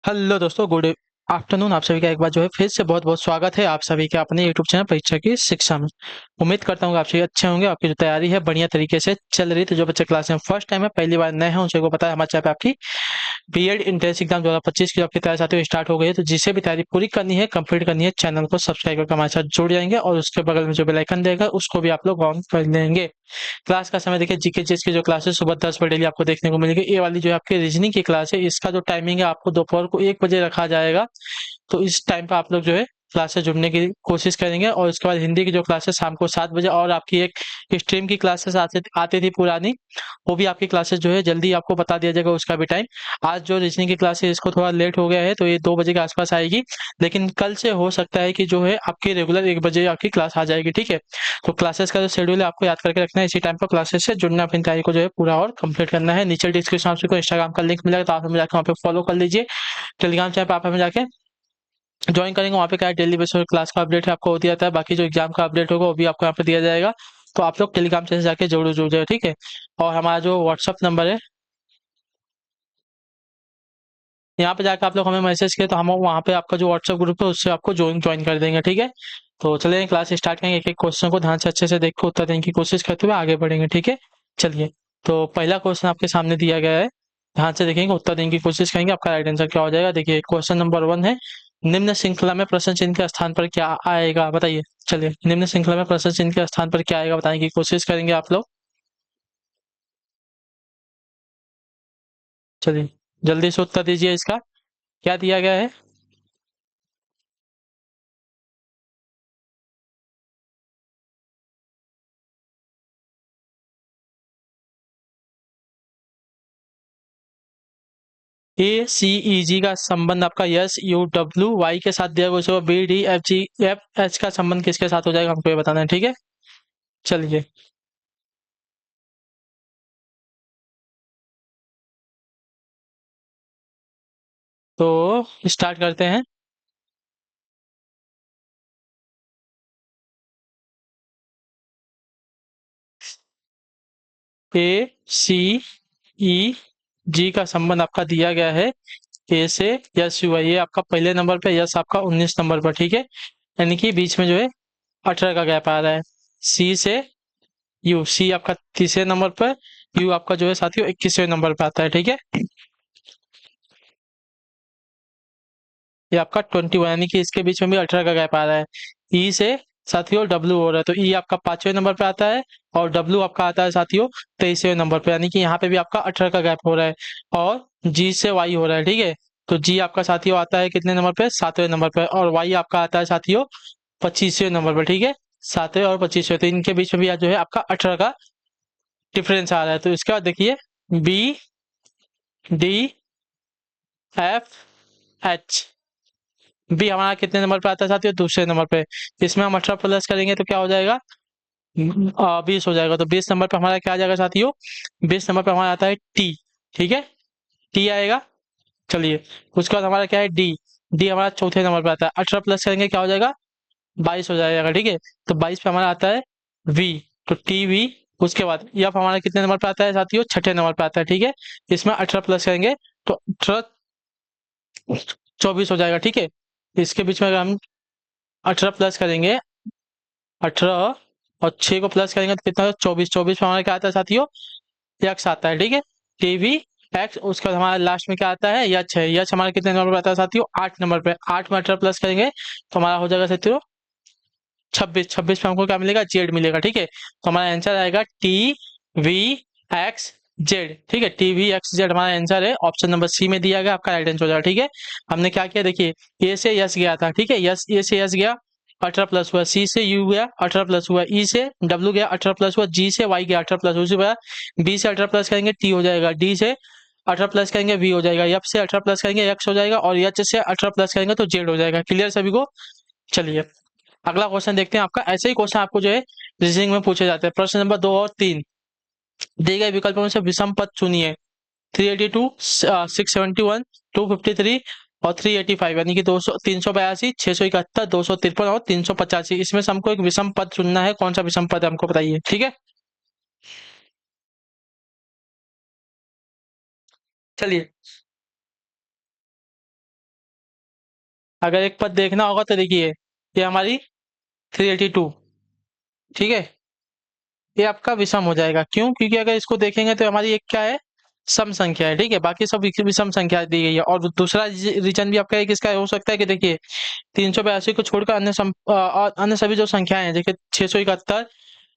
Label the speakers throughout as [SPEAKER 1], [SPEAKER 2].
[SPEAKER 1] Hello दोस्तों, good afternoon. आप सभी का एक बार जो है फिर से बहुत बहुत स्वागत है आप सभी के अपने यूट्यूब चैनल परीक्षा की शिक्षा में। उम्मीद करता हूँ कि आप सभी अच्छे होंगे, आपकी जो तैयारी है बढ़िया तरीके से चल रही है। तो जो बच्चे क्लास में फर्स्ट टाइम है, पहली बार नए हैं, उन सबको पता है हमारे चैनल पे आपकी बीएड एंट्रेंस एग्जाम 2025 की जो आपकी तैयारी साथियों स्टार्ट हो गई है। तो जिसे भी तैयारी पूरी करनी है, कंप्लीट करनी है, चैनल को सब्सक्राइब करके हमारे साथ जुड़ जाएंगे और उसके बगल में जो बेल आइकन देगा उसको भी आप लोग ऑन कर लेंगे। क्लास का समय देखिए, जीके चीज की जो क्लासेस सुबह 10 बजे डेली आपको देखने को मिलेगी। ये वाली जो है आपकी रीजनिंग की क्लास है, इसका जो टाइमिंग है आपको दोपहर को 1 बजे रखा जाएगा। तो इस टाइम पे आप लोग जो है क्लास से जुड़ने की कोशिश करेंगे। और उसके बाद हिंदी की जो क्लासेस शाम को 7 बजे, और आपकी एक स्ट्रीम की क्लासेस आती थी पुरानी, वो भी आपकी क्लासेस जो है जल्दी आपको बता दिया जाएगा उसका भी टाइम। आज जो रीजनिंग की क्लास है इसको थोड़ा लेट हो गया है, तो ये 2 बजे के आसपास आएगी। लेकिन कल से हो सकता है कि जो है आपकी रेगुलर 1 बजे आपकी क्लास आ जाएगी, ठीक है। तो क्लासेस का जो शेड्यूल है आपको याद करके रखना है, इसी टाइम पर क्लासेस से जुड़ना, अपनी तैयारी को जो है पूरा और कंप्लीट करना है। नीचे डिस्क्रिप्शन में आपको इंस्टाग्राम का लिंक मिलेगा, तो आप हमें जाकर वहाँ पे फॉलो कर लीजिए। टेलीग्राम चैनल पे आप हमें जाके ज्वाइन करेंगे, वहाँ पे क्या है डेली बेसिस पर क्लास का अपडेट है आपको दिया जाता है। बाकी जो एग्जाम का अपडेट होगा वो भी आपको यहाँ पे दिया जाएगा। तो आप लोग टेलीग्राम चैनल से जाके जरूर जुड़ जाए, ठीक है। और हमारा जो व्हाट्सअप नंबर है, यहाँ पे जाकर आप लोग हमें मैसेज किए तो हम वहाँ पे आपका जो व्हाट्सअप ग्रुप है उससे आपको ज्वाइन ज्वाइन कर देंगे, ठीक है। तो चलिए क्लास स्टार्ट करेंगे, एक एक क्वेश्चन को ध्यान से अच्छे से देख के उत्तर देने की कोशिश करते हुए आगे बढ़ेंगे, ठीक है। चलिए, तो पहला क्वेश्चन आपके सामने दिया गया है, ध्यान से देखेंगे, उत्तर देने की कोशिश करेंगे, आपका राइट आंसर क्या हो जाएगा। देखिए क्वेश्चन नंबर 1 है, निम्न श्रृंखला में प्रश्न चिन्ह के स्थान पर क्या आएगा, बताइए। चलिए, निम्न श्रृंखला में प्रश्न चिन्ह के स्थान पर क्या आएगा बताने की कोशिश करेंगे आप लोग। चलिए, जल्दी से उत्तर दीजिए इसका, क्या दिया गया है। ए सी ई जी का संबंध आपका यस यू डब्ल्यू वाई के साथ दिया गया, B D F G F H का संबंध किसके साथ हो जाएगा, हमको ये बताना है, ठीक है। चलिए, तो स्टार्ट करते हैं। ए सी ई जी का संबंध आपका दिया गया है ए से यस यू आई, ये आपका पहले नंबर पे, यस आपका 19 नंबर पर, ठीक है। यानी कि बीच में जो है 18 का गैप आ रहा है। सी से यू, सी आपका तीसरे नंबर पर, यू आपका जो है साथियों 21वें नंबर पर आता है, ठीक है। ये आपका 21, यानी कि इसके बीच में भी 18 का गैप आ रहा है। ई से साथियों डब्ल्यू हो रहा है, तो ई आपका 5वें नंबर पे आता है, और डब्ल्यू आपका आता है साथियों 23वें नंबर पे, यानी कि यहाँ पे भी आपका 18 का गैप हो रहा है। और जी से वाई हो रहा है, ठीक है। तो जी आपका साथियों आता है कितने नंबर पे, 7वें नंबर पे, और वाई आपका आता है साथियों 25वें नंबर पे, ठीक है। 7वें और 25वें, तो इनके बीच में भी आज जो है आपका 18 का डिफरेंस आ रहा है। तो इसके बाद देखिए, B D F H, B हमारा कितने नंबर पे आता है साथियों, दूसरे नंबर पे। इसमें हम 18 प्लस करेंगे तो क्या हो जाएगा, 20 हो जाएगा। तो 20 नंबर पे हमारा क्या आ जाएगा साथियों, 20 नंबर पे हमारा आता है टी, ठीक है। टी आएगा। चलिए, उसके बाद हमारा क्या है, डी, डी हमारा चौथे नंबर पे आता है। 18 प्लस करेंगे क्या हो जाएगा, 22 हो जाएगा, ठीक है। तो 22 पे हमारा आता है वी, तो टी वी। उसके बाद एफ हमारा कितने नंबर पे आता है साथियों, छठे नंबर पे आता है, ठीक है। इसमें 18 प्लस करेंगे तो 18 24 हो जाएगा, ठीक है। इसके बीच में अगर हम 18 प्लस करेंगे, 18 और 6 को प्लस करेंगे तो कितना होगा, 24। 24 में हमारा क्या आता है साथियों, यक्स आता है, ठीक है। TV x. उसके बाद हमारा लास्ट में क्या आता है, यच है। यच हमारा कितने नंबर पर आता है साथियों, 8 नंबर पे। 8 में 18 प्लस करेंगे तो हमारा हो जाएगा साथियों 26। 26 में हमको क्या मिलेगा, जेड मिलेगा, ठीक है। तो हमारा आंसर आएगा टी वी एक्स जेड, ठीक है। टी वी एक्स जेड हमारा आंसर है, ऑप्शन नंबर सी में दिया गया, आपका राइट आंसर हो जाएगा, ठीक है। हमने क्या किया देखिए, ए से यस गया था, ठीक है, यस, ए से यस गया, 18 प्लस हुआ, सी से यू गया, 18 प्लस हुआ, ई से डब्ल्यू गया, 18 प्लस हुआ, जी से वाई गया, 18 प्लस उसी हुआ, बी से 18 प्लस करेंगे टी हो जाएगा, डी से 18 प्लस करेंगे वी हो जाएगा, एफ से 18 प्लस करेंगे एक्स हो जाएगा, और एच से 18 प्लस करेंगे तो जेड हो जाएगा। क्लियर सभी को। चलिए, अगला क्वेश्चन देखते हैं। आपका ऐसे ही क्वेश्चन आपको जो है रीजनिंग में पूछे जाते हैं। प्रश्न नंबर 2 और 3, दिए गए विकल्पों में से विषम पद चुनिए। 382, 671, 253 और 385, यानी कि 200, 382, 671, 253 और 385, इसमें से हमको एक विषम पद चुनना है। कौन सा विषम पद है हमको बताइए, ठीक है। चलिए, अगर एक पद देखना होगा तो देखिए ये हमारी 382, ठीक है, ये आपका विषम हो जाएगा। क्यों? क्योंकि अगर इसको देखेंगे तो हमारी एक क्या है, सम संख्या है, ठीक है, बाकी सब विषम संख्या दी गई है। और दूसरा रीजन भी आपका एक इसका हो सकता है कि देखिए 382 को छोड़कर और अन्य सभी जो संख्याएं हैं, देखिए 671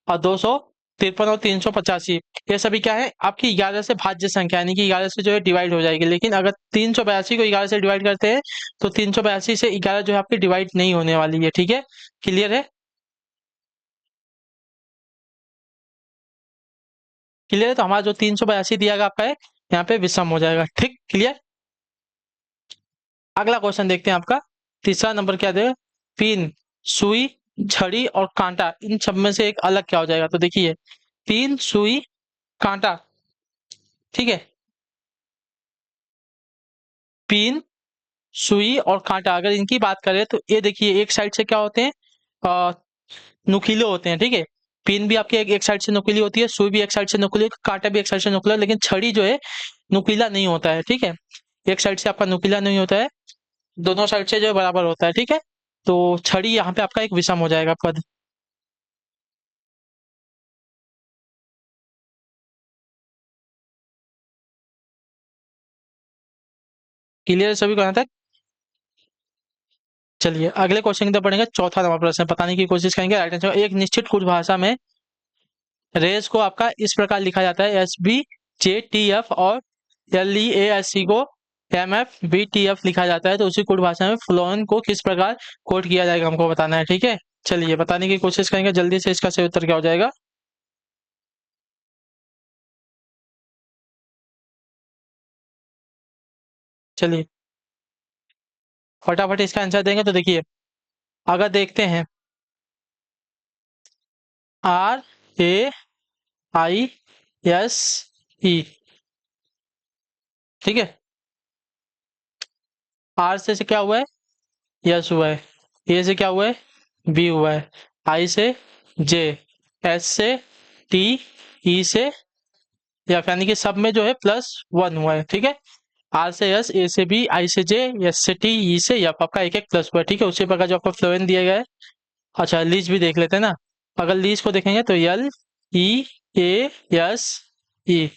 [SPEAKER 1] और 253 और 385, ये सभी क्या है, आपकी 11 से भाज्य संख्या, यानी कि 11 से जो है डिवाइड हो जाएगी। लेकिन अगर 382 को 11 से डिवाइड करते हैं तो 382 से 11 जो है आपकी डिवाइड नहीं होने वाली है, ठीक है, क्लियर है? क्लियर है, तो हमारा जो 382 दिया गया आपका है यहाँ पे विषम हो जाएगा, ठीक, क्लियर। अगला क्वेश्चन देखते हैं आपका तीसरा नंबर क्या देगा, पिन, सुई, छड़ी और कांटा, इन सब में से एक अलग क्या हो जाएगा? तो देखिए पिन, सुई, कांटा, ठीक है, पिन, सुई और कांटा, अगर इनकी बात करें तो ये देखिए एक साइड से क्या होते हैं, अ, नुकीले होते हैं, ठीक है, पिन भी आपकी एक साइड से नुकीली होती है, सुई भी एक साइड से नुकीली, कांटा भी एक साइड से नुकीला, लेकिन छड़ी जो है नुकीला नहीं होता है, ठीक है, एक साइड से आपका नुकीला नहीं होता है, दोनों साइड से जो है बराबर होता है, ठीक है, तो छड़ी यहाँ पे आपका एक विषम हो जाएगा पद। क्लियर है सभी को यहाँ तक? चलिए अगले क्वेश्चन की तरफ पढ़ेंगे, चौथा नंबर प्रश्न बताने की कोशिश करेंगे राइट आंसर। एक निश्चित कुछ भाषा में रेस को आपका इस प्रकार लिखा जाता है, SBJTF, और LEASC को MFBTF लिखा जाता है, तो उसी कोड भाषा में फ्लोएम को किस प्रकार कोड किया जाएगा हमको बताना है, ठीक है। चलिए बताने की कोशिश करेंगे जल्दी से, इसका सही उत्तर क्या हो जाएगा। चलिए फटाफट इसका आंसर देंगे, तो देखिए अगर देखते हैं RAISE, ठीक है, R से क्या हुआ है, यस हुआ है, ए से क्या हुआ है, बी हुआ है, आई से जे, एस से टी, ई से एफ, यानी कि सब में जो है +1 हुआ है, ठीक है, आर से एस, ए से बी, आई से जे, एस से टी, ई से एफ, आपका एक एक प्लस हुआ है, ठीक है। उसी प्रकार जो आपका फ्लोएन दिया गया है। अच्छा लीज भी देख लेते हैं ना, अगर लीज को देखेंगे तो LEAS E,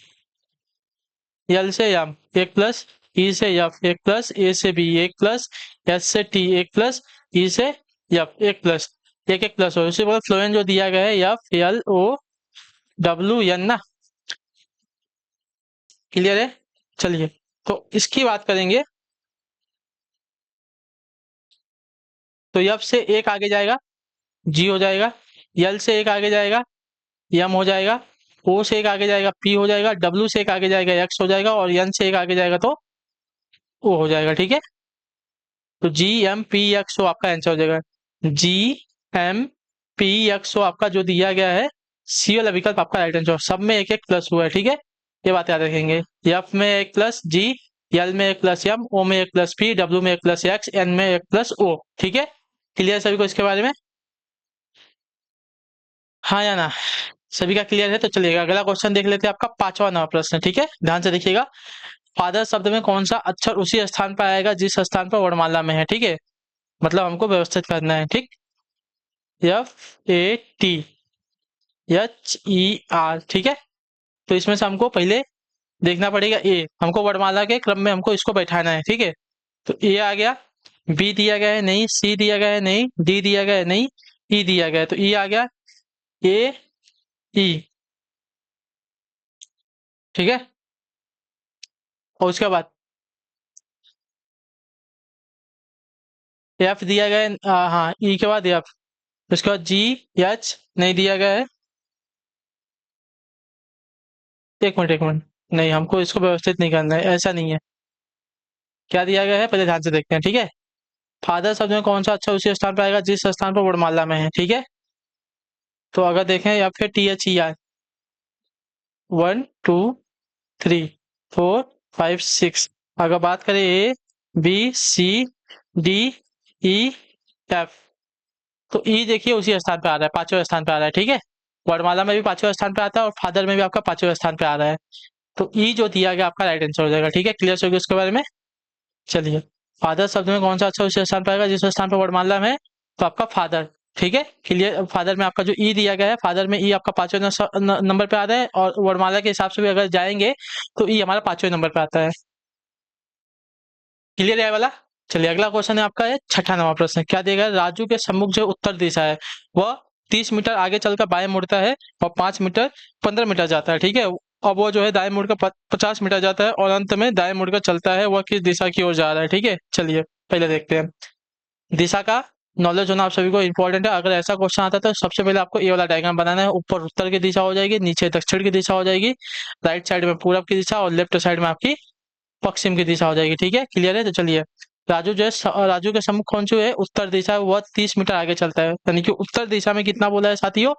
[SPEAKER 1] एल से एम एक प्लस, ई से एफ एक प्लस, ए से बी एक प्लस, एस से टी एक प्लस, ई से एफ एक प्लस, एक एक प्लस हो, उसी प्रकार फ्लोएन जो दिया गया है FLOWN ना, क्लियर है। चलिए तो इसकी बात करेंगे, तो एफ से एक आगे जाएगा जी हो जाएगा, एल से एक आगे जाएगा एम हो जाएगा, ओ से एक आगे जाएगा पी हो जाएगा, डब्ल्यू से एक आगे जाएगा एक्स हो जाएगा, और एन से एक आगे जाएगा तो ओ हो जाएगा, ठीक है। तो GMPXO आपका आंसर हो जाएगा, GMPXO आपका जो दिया गया है सी वाला विकल्प आपका राइट आंसर, सब में एक एक प्लस हुआ है, ठीक है, ये बात याद रखेंगे। एफ में एक प्लस जी, एल में एक प्लस एम, ओ में एक प्लस पी, डब्ल्यू में एक प्लस एक्स, एन में एक प्लस ओ, ठीक है, क्लियर सभी को इसके बारे में, हाँ या ना, सभी का क्लियर है। तो चलिएगा अगला क्वेश्चन देख लेते हैं, आपका पांचवा नंबर प्रश्न, ठीक है, ध्यान से देखिएगा। फादर शब्द में कौन सा अक्षर उसी स्थान पर आएगा जिस स्थान पर वर्णमाला में है, ठीक है, मतलब हमको व्यवस्थित करना है, ठीक, FATHER, ठीक है, तो इसमें से हमको पहले देखना पड़ेगा ए, हमको वर्णमाला के क्रम में हमको इसको बैठाना है, ठीक है, तो ए आ गया, बी दिया गया है नहीं, सी दिया गया है नहीं, डी दिया गया है नहीं, ई दिया गया है, तो ई आ गया, ए ई, ठीक है, और उसके बाद एफ दिया गया है, हाँ ई के बाद एफ, उसके बाद GH नहीं दिया गया है, एक मिनट नहीं, हमको इसको व्यवस्थित नहीं करना है, ऐसा नहीं है, क्या दिया गया है पहले ध्यान से देखते हैं, ठीक है। फादर शब्द में कौन सा अच्छा उसी स्थान पर आएगा जिस स्थान पर वर्णमाला में है, ठीक है, तो अगर देखें या फिर THER, 1 2 3 4 5 6, अगर बात करें ABCDEF, तो ई देखिए उसी स्थान पे आ रहा है, पांचवें स्थान पे आ रहा है, ठीक है, वर्णमाला में भी पांचवें स्थान पे आता है और फादर में भी आपका पांचवें स्थान पे आ रहा है, तो ई जो दिया गया आपका राइट आंसर हो जाएगा, ठीक है, क्लियर हो गया उसके बारे में। चलिए फादर शब्द में कौन सा अच्छा उस स्थान पर आएगा जिस स्थान पर वर्णमाला में, तो आपका फादर। ठीक है, क्लियर। फादर में आपका जो ई दिया गया है, फादर में ई आपका 5वें नंबर पे आता है, और वर्णमाला के हिसाब से भी अगर जाएंगे तो ई हमारा 5वें नंबर पे आता है। क्लियर है ये वाला। चलिए अगला क्वेश्चन है आपका, है 6वां प्रश्न। क्या देगा, राजू के सम्मुख जो उत्तर दिशा है वह 30 मीटर आगे चलकर बाएं मुड़ता है और 5 मीटर 15 मीटर जाता है। ठीक है, अब वो जो है दाएं मुड़कर 50 मीटर जाता है और अंत में दाएं मुड़कर चलता है, वह किस दिशा की ओर जा रहा है। ठीक है, चलिए पहले देखते हैं। दिशा का नॉलेज होना आप सभी को इंपॉर्टेंट है। अगर ऐसा क्वेश्चन आता है तो सबसे पहले आपको ये वाला डायग्राम बनाना है। ऊपर उत्तर की दिशा हो जाएगी, नीचे दक्षिण की दिशा हो जाएगी, राइट साइड में पूरब की दिशा और लेफ्ट साइड में आपकी पश्चिम की दिशा हो जाएगी। ठीक है, क्लियर है। तो चलिए, राजू जो है, राजू के सम्मुख कौन सी है, उत्तर दिशा है, वह 30 मीटर आगे चलता है। यानी कि उत्तर दिशा में कितना बोला है साथियों,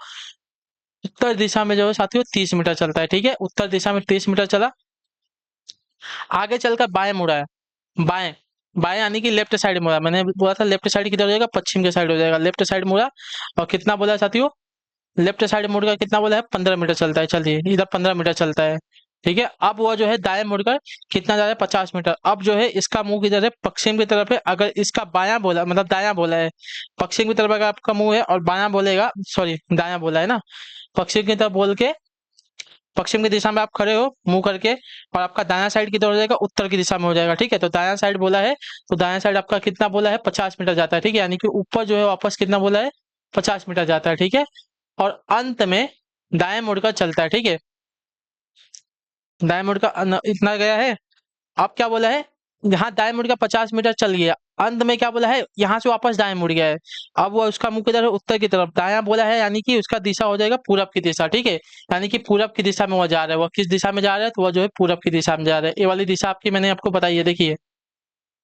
[SPEAKER 1] उत्तर दिशा में जो है साथियों 30 मीटर चलता है। ठीक है, उत्तर दिशा में 30 मीटर चला, आगे चलकर बाएं मुड़ा है। बाएं, बाएं यानी कि लेफ्ट साइड मुड़ा। मैंने बोला था लेफ्ट साइड किधर हो जाएगा, पश्चिम के साइड हो जाएगा। लेफ्ट साइड मुड़ा और कितना बोला है साथियों, लेफ्ट साइड मुड़कर कितना बोला है, 15 मीटर चलता है। चलिए, इधर 15 मीटर चलता है। ठीक है, अब वो जो है दाएं मुड़कर कितना जा रहा है, 50 मीटर। अब जो है इसका मुंह किधर है, पश्चिम की तरफ है। अगर इसका बायां बोला, मतलब दायां बोला है, पश्चिम की तरफ अगर आपका मुंह है और बायां बोलेगा, सॉरी दायां बोला है ना, पश्चिम की तरफ बोल के पश्चिम की दिशा में आप खड़े हो मुंह करके, और आपका दायां साइड किधर हो जाएगा, उत्तर की दिशा में हो जाएगा। ठीक है, तो दायां साइड बोला है, तो दायां साइड आपका कितना बोला है, 50 मीटर जाता है। ठीक है, यानी कि ऊपर जो है वापस कितना बोला है, 50 मीटर जाता है। ठीक है, और अंत में दाएं मुड़कर चलता है। ठीक है, दाएं मुड़कर इतना गया है। अब क्या बोला है, यहाँ दाएं मुड़ का 50 मीटर चल गया, अंत में क्या बोला है, यहाँ से वापस दाएं मुड़ गया है। अब वो उसका मुंह किधर है, उत्तर की तरफ। दायां बोला है यानी कि उसका दिशा हो जाएगा पूरब की दिशा। ठीक है, यानी कि पूरब की दिशा में वो जा रहा है। वो किस दिशा में जा रहा है, तो वो जो है पूरब की दिशा में जा रहा है। ये वाली दिशा आपकी मैंने आपको बताई है, देखिए।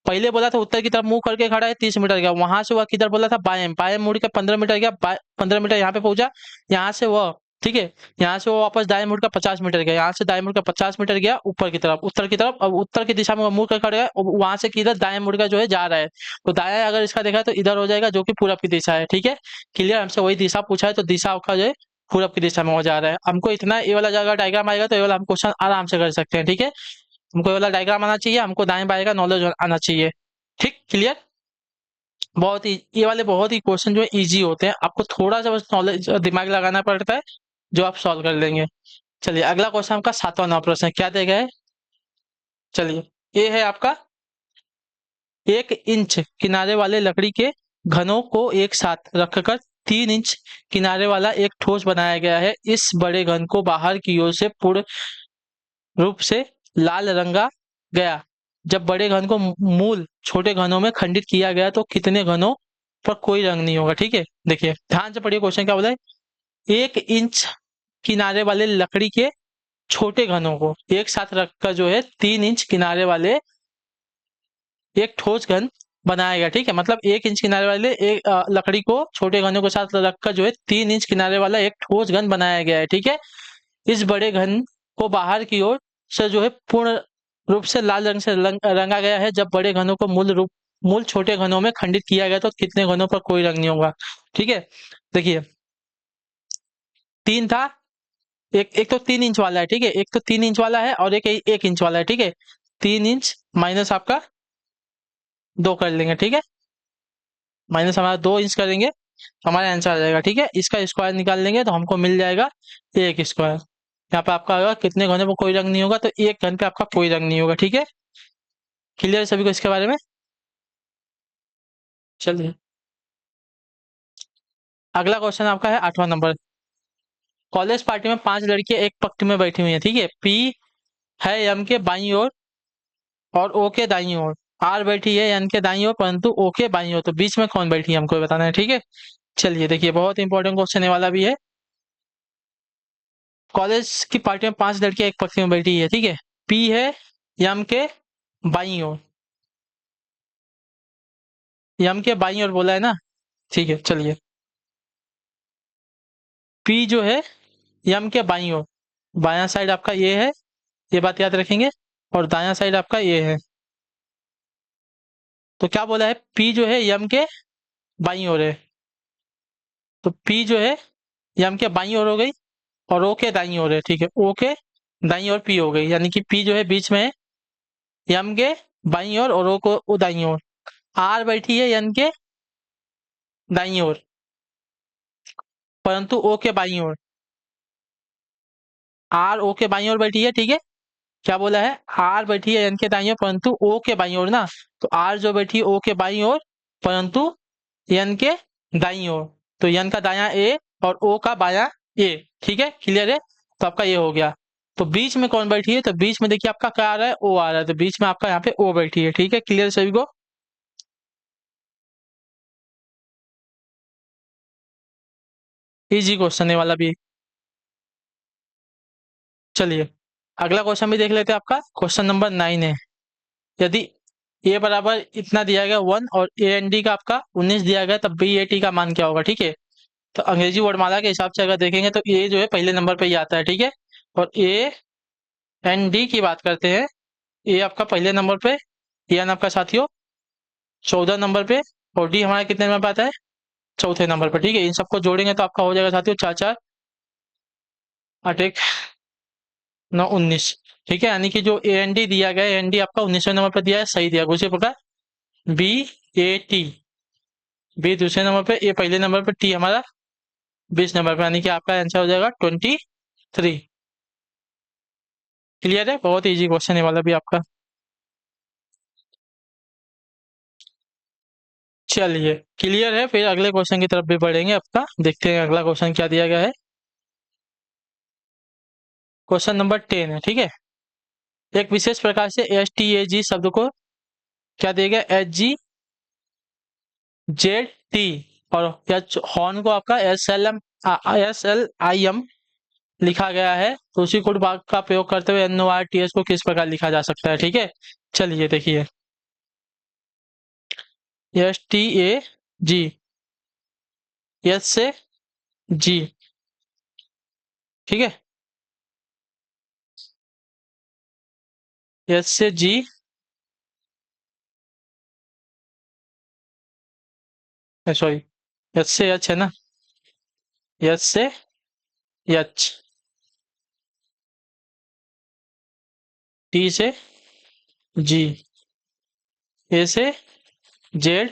[SPEAKER 1] पहले बोला था उत्तर की तरफ मुंह करके खड़ा है, 30 मीटर गया, वहां से वह किधर बोला था, बाएं। बाएं मुड़ के 15 मीटर गया, 15 मीटर यहाँ पे पहुंचा, यहाँ से वह, ठीक है, यहाँ से वो वापस दाएं मुड़ का 50 मीटर गया, यहाँ से दाएं मुड़ का 50 मीटर गया ऊपर की तरफ, उत्तर की तरफ। अब उत्तर की दिशा में वो मुड़ कर खड़ा है, वहां से किधर दाएं मुड़ का जो है जा रहा है। तो दाया अगर इसका देखा तो इधर हो जाएगा, जो कि पूरब की दिशा है। ठीक है, क्लियर। हमसे वही दिशा पूछा है, तो दिशा आपका जो है पूरब की दिशा में हो जा रहा है। हमको इतना, ये वाला जगह डायग्राम आएगा तो ये वाला हम क्वेश्चन आराम से कर सकते हैं। ठीक है, हमको ये वाला डायग्राम आना चाहिए, हमको दाएं बाएं का नॉलेज आना चाहिए। ठीक, क्लियर। बहुत ही, ये वाले बहुत ही क्वेश्चन जो है इजी होते हैं, आपको थोड़ा सा बस नॉलेज दिमाग लगाना पड़ता है, जो आप सॉल्व कर लेंगे। चलिए अगला क्वेश्चन आपका 7वां प्रश्न है। क्या देगा है, चलिए ये है आपका, 1 इंच किनारे वाले लकड़ी के घनों को एक साथ रखकर 3 इंच किनारे वाला एक ठोस बनाया गया है। इस बड़े घन को बाहर की ओर से पूर्ण रूप से लाल रंगा गया। जब बड़े घन को मूल छोटे घनों में खंडित किया गया तो कितने घनों पर कोई रंग नहीं होगा। ठीक है, देखिए ध्यान से पढ़िए, क्वेश्चन क्या बोला है, 1 इंच किनारे वाले लकड़ी के छोटे घनों को एक साथ रखकर जो है 3 इंच किनारे वाले एक ठोस घन बनाया गया। ठीक है, मतलब 1 इंच किनारे वाले एक लकड़ी को छोटे घनों के साथ रखकर जो है 3 इंच किनारे वाला एक ठोस घन बनाया गया है। ठीक है, इस बड़े घन को बाहर की ओर से जो है पूर्ण रूप से लाल रंग से रंगा गया है। जब बड़े घनों को मूल छोटे घनों में खंडित किया गया तो कितने घनों पर कोई रंग नहीं होगा। ठीक है, देखिए 3 था, एक तो 3 इंच वाला है। ठीक है, एक तो 3 इंच वाला है और 1 इंच वाला है। ठीक है, 3 इंच माइनस आपका 2 कर लेंगे। ठीक है, माइनस हमारा 2 इंच करेंगे तो हमारा आंसर आ जाएगा। ठीक है, इसका स्क्वायर निकाल लेंगे तो हमको मिल जाएगा 1 स्क्वायर। यहाँ पे आपका होगा कितने घनों पर कोई रंग नहीं होगा, तो 1 घन पे आपका कोई रंग नहीं होगा। ठीक है, क्लियर है सभी को इसके बारे में। चलिए अगला क्वेश्चन आपका है 8वां नंबर। कॉलेज पार्टी में 5 लड़कियां एक पंक्ति में बैठी हुई है। ठीक है, पी है एम के बाईं ओर और ओ के दाईं ओर, आर बैठी है एन के दाईं ओर परंतु ओ के बाईं ओर, तो बीच में कौन बैठी है हमको बताना है। ठीक है, चलिए देखिए बहुत इंपॉर्टेंट क्वेश्चन ये वाला भी है। कॉलेज की पार्टी में 5 लड़कियां एक पंक्ति में बैठी है। ठीक है, पी है एम के बाईं ओर, एम के बाईं ओर बोला है ना। ठीक है, चलिए पी जो है एम के बाईं ओर, बायां साइड आपका ये है, ये बात याद रखेंगे, और दायां साइड आपका ये है। तो क्या बोला है, पी जो है एम के बाईं ओर है, तो पी जो है एम के बाईं ओर हो गई और ओ के दाईं ओर है। ठीक है, ओ के दाईं ओर पी हो गई, यानी कि पी जो है बीच में है, एम के बाईं ओर और ओ को ओ दाईं ओर। आर बैठी है एन के दाईं ओर, परंतु ओ के बाईं ओर। आर ओ के बाईं ओर बैठी है, ठीक है। क्या बोला है? आर बैठी है एन के दाईं ओर परंतु ओ के बाईं ओर ना, तो आर जो बैठी है ओ के बाईं ओर परंतु एन के दाईं ओर, तो एन का दायां ए और ओ का बायां ए, ठीक है, क्लियर है। तो आपका ये हो गया। तो बीच में कौन बैठी है? तो बीच में देखिए आपका क्या आ रहा है? ओ आ रहा है, तो बीच में आपका यहाँ पे ओ बैठी है, ठीक है, क्लियर सभी को। इजी क्वेश्चन है वाला भी। चलिए अगला क्वेश्चन भी देख लेते हैं। आपका क्वेश्चन नंबर 9 है। यदि ए बराबर इतना दिया गया 1 और ए एन डी का आपका 19 दिया गया, तब बी ए टी का मान क्या होगा? ठीक है। तो अंग्रेजी वर्णमाला के हिसाब से अगर देखेंगे तो ए जो है पहले नंबर पे ही आता है, ठीक है। और ए एन डी की बात करते हैं, ए आपका पहले नंबर पे, एन आपका साथियों 14 नंबर पे, और डी हमारा कितने नंबर पे आता है? चौथे नंबर पे, ठीक है। इन सबको जोड़ेंगे तो आपका हो जाएगा साथियों 4 4 8 1 9 19, ठीक है। यानी कि जो ए एन डी दिया गया, ए एन डी आपका 19वें नंबर पर दिया है, सही दिया। उसी प्रकार बी ए टी, बी दूसरे नंबर पे, ए पहले नंबर पे, टी हमारा 20 नंबर पे, यानी कि आपका आंसर हो जाएगा 23। क्लियर है? बहुत इजी क्वेश्चन है वाला भी आपका। चलिए क्लियर है, फिर अगले क्वेश्चन की तरफ भी बढ़ेंगे। आपका देखते हैं अगला क्वेश्चन क्या दिया गया है। क्वेश्चन नंबर 10 है, ठीक है। एक विशेष प्रकार से एस टी ए जी शब्द को क्या दिया गया? एच जी जेड टी, और एच हॉर्न को आपका एस एल आई एम लिखा गया है। तो उसी कोड भाग का प्रयोग करते हुए N O R T S को किस प्रकार लिखा जा सकता है? ठीक है। चलिए देखिए, S T A G, S से जी, ठीक है, एस से जी, सॉरी, एस से एच है ना, एस से एच, टी से जी, ए से जेड,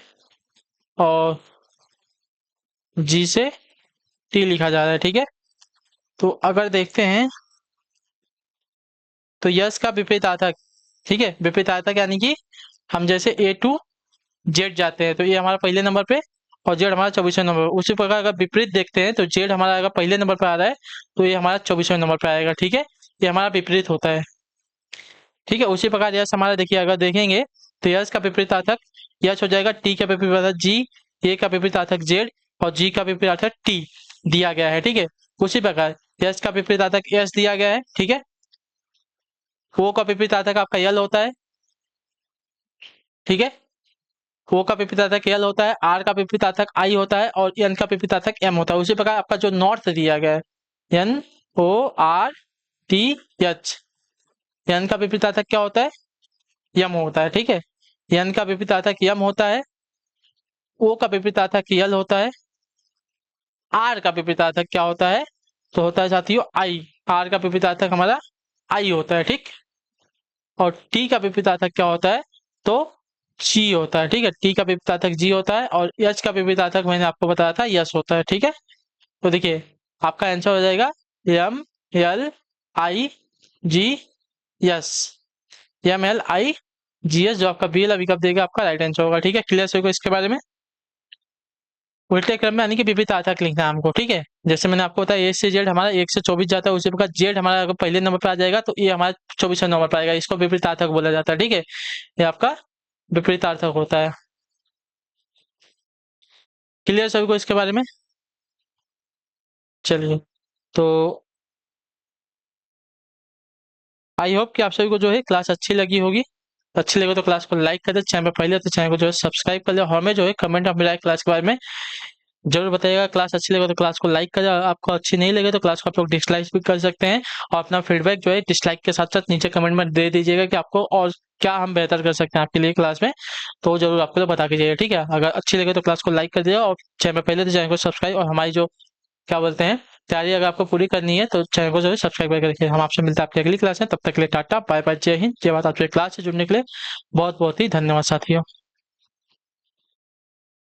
[SPEAKER 1] और जी से टी लिखा जा रहा है, ठीक है। तो अगर देखते हैं तो यस का विपरीतार्थक, ठीक है, विपरीतार्थक यानी कि हम जैसे ए टू जेड जाते हैं तो ये हमारा पहले नंबर पे और जेड हमारा 24वें नंबर पे। उसी प्रकार अगर विपरीत देखते हैं तो जेड हमारा अगर पहले नंबर पे आ रहा है तो ये हमारा 24वें नंबर पे आएगा, ठीक है। ये हमारा विपरीत होता है, ठीक है। उसी प्रकार यश हमारा देखिए, अगर देखेंगे तो यश का विपरीतार्थक यश हो जाएगा, टी का विपरीतार्थक जी, ए का विपरीतार्थक जेड, और जी का विपरीतार्थक टी दिया गया है, ठीक है। उसी प्रकार यश का विपरीतार्थक एस दिया गया है, ठीक है। ओ का विपरीतार्थक आपका यल होता है, ठीक है। ओ का विपरीतार्थक एल होता है, आर का विपरीतार्थक आई होता है, और एन का विपरीतार्थक एम होता है। उसी प्रकार आपका जो नॉर्थ दिया गया है N O R T H, N का विपरीतार्थक क्या होता है? यम होता है, ठीक है। एन का विपरीतार्थक यम होता है, ओ का विपरीतार्थक यल होता है, आर का विपरीतार्थक क्या होता है? तो होता है साथियों आई, आर का विपरीतार्थक हमारा आई होता है, ठीक। और टी का विपरीतार्थक क्या होता है? तो जी होता है, ठीक है। टी का विपरीतार्थक जी होता है, और एच का विपरीतार्थक मैंने आपको बताया था यस होता है, ठीक है। तो देखिए आपका आंसर हो जाएगा M L I G yes, M L I G S, जो आपका बी एल विकल्प देगा आपका राइट आंसर होगा, ठीक है। क्लियर सभी को इसके बारे में? उल्टे क्रम में यानी कि विपरीतार्थक लिखना है हमको, ठीक है। जैसे मैंने आपको बताया ए से जेड हमारा 1 से 24 जाता है, उसी प्रकार जेड हमारा अगर पहले नंबर पर आ जाएगा तो ये हमारा 24वें नंबर पर आएगा, इसको विपरीतार्थक बोला जाता है, ठीक है। ये आपका विपरीतार्थक होता है। क्लियर सभी को इसके बारे में? चलिए, तो आई होप कि आप सभी को जो है क्लास अच्छी लगी होगी। अच्छी लगे तो क्लास को लाइक कर दे, चैनल पर पहले तो चैनल को जो है सब्सक्राइब कर ले, और हमें जो है कमेंट में मिलाए क्लास के बारे में जरूर बताइएगा। क्लास अच्छी लगे तो क्लास को लाइक करें, आपको अच्छी नहीं लगे तो क्लास को आप लोग डिसलाइक भी कर सकते हैं, और अपना फीडबैक जो है डिसलाइक के साथ साथ नीचे कमेंट में दे दीजिएगा कि आपको और क्या हम बेहतर कर सकते हैं आपके लिए क्लास में, तो जरूर आपको तो बता दीजिएगा, ठीक है। अगर अच्छी लगे तो क्लास को लाइक कर दिएगा, और चैनल पर पहले तो चैनल को सब्सक्राइब, और हमारी जो क्या बोलते हैं तैयारी अगर आपको पूरी करनी है तो चैनल को जो है सब्सक्राइब करके रखिए। हम आपसे मिलते हैं आपकी अगली क्लास में, तब तक के लिए टाटा बाय बाय, जय हिंद, जय भारत। आपसे क्लास से जुड़ने के लिए बहुत बहुत ही धन्यवाद साथियों।